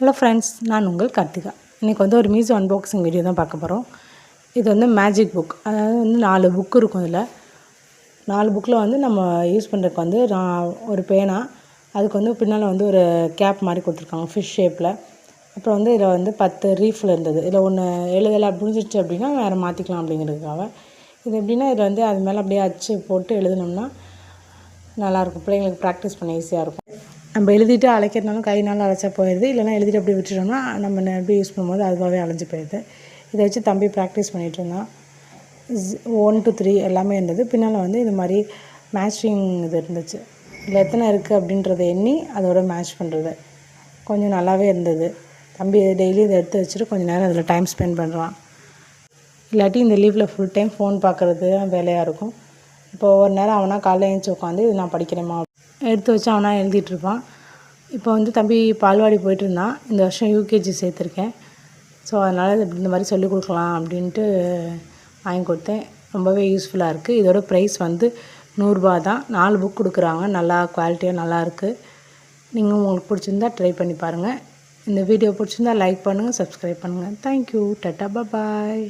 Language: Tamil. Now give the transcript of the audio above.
ஹலோ ஃப்ரெண்ட்ஸ், நான் உங்கள் கார்த்திகா. இன்றைக்கி ஒரு மீஷோ அன்பாக்சிங் வீடியோ தான் பார்க்க போகிறோம். இது மேஜிக் புக். அதாவது 4 புக் இருக்கும். இதில் 4 புக்கில் நம்ம யூஸ் பண்ணுறதுக்கு நான் ஒரு பேனா, அதுக்கு பின்னால் ஒரு கேப் மாதிரி கொடுத்துருக்காங்க ஃபிஷ் ஷேப்பில். அப்புறம் இதில் 10 ரீஃபில் இருந்தது. இதில் ஒன்று எழுதலை முடிஞ்சிடுச்சு அப்படின்னா வேறு மாற்றிக்கலாம் அப்படிங்கிறதுக்காக. இது எப்படின்னா இதில் அது மேலே அப்படியே அச்சு போட்டு எழுதினோம்னா நல்லாயிருக்கும். பிள்ளைங்களுக்கு ப்ராக்டிஸ் பண்ண ஈஸியாக இருக்கும். நம்ம எழுதிட்டு அழைக்கிறதுனாலும் கையினால் அழைச்சா போயிடுது. இல்லைனா எழுதிட்டு அப்படியே விட்டுட்டோம்னா நம்ம எப்படி யூஸ் பண்ணும்போது அதுவாகவே அழைஞ்சி போயிடுது. இதை வச்சு தம்பி ப்ராக்டிஸ் பண்ணிகிட்டு இருந்தான். 1 to 3 எல்லாமே இருந்தது. பின்னால் இது மாதிரி மேட்சிங் இது இருந்துச்சு. இதில் எத்தனை இருக்குது அப்படின்றத எண்ணி அதோட மேட்ச் பண்ணுறது கொஞ்சம் நல்லாவே இருந்தது. தம்பி டெய்லி இதை எடுத்து வச்சுட்டு கொஞ்சம் நேரம் அதில் டைம் ஸ்பெண்ட் பண்ணுறான். இல்லாட்டி இந்த லீவில் ஃபுல் டைம் ஃபோன் பார்க்குறது வேலையாக இருக்கும். இப்போ ஒரு நேரம் அவனாக காலைல எழுந்துச்சி உட்காந்து இது நான் படிக்கிறேம்மா எடுத்து வச்சு அவனாக எழுதிட்டுருப்பான். இப்போ தம்பி பால்வாடி போயிட்டு இருந்தான். இந்த வருஷம் யூகேஜி சேர்த்துருக்கேன். ஸோ அதனால் இந்த மாதிரி சொல்லிக் கொடுக்கலாம் அப்படின்ட்டு வாங்கி கொடுத்தேன். ரொம்பவே யூஸ்ஃபுல்லாக இருக்குது. இதோட ப்ரைஸ் 100 தான். 4 புக் கொடுக்குறாங்க. நல்லா குவாலிட்டியாக நல்லாயிருக்கு. நீங்கள் உங்களுக்கு பிடிச்சிருந்தா ட்ரை பண்ணி பாருங்கள். இந்த வீடியோ பிடிச்சிருந்தா லைக் பண்ணுங்கள், சப்ஸ்கிரைப் பண்ணுங்கள். தேங்க்யூ. டாட்டா, பாய்.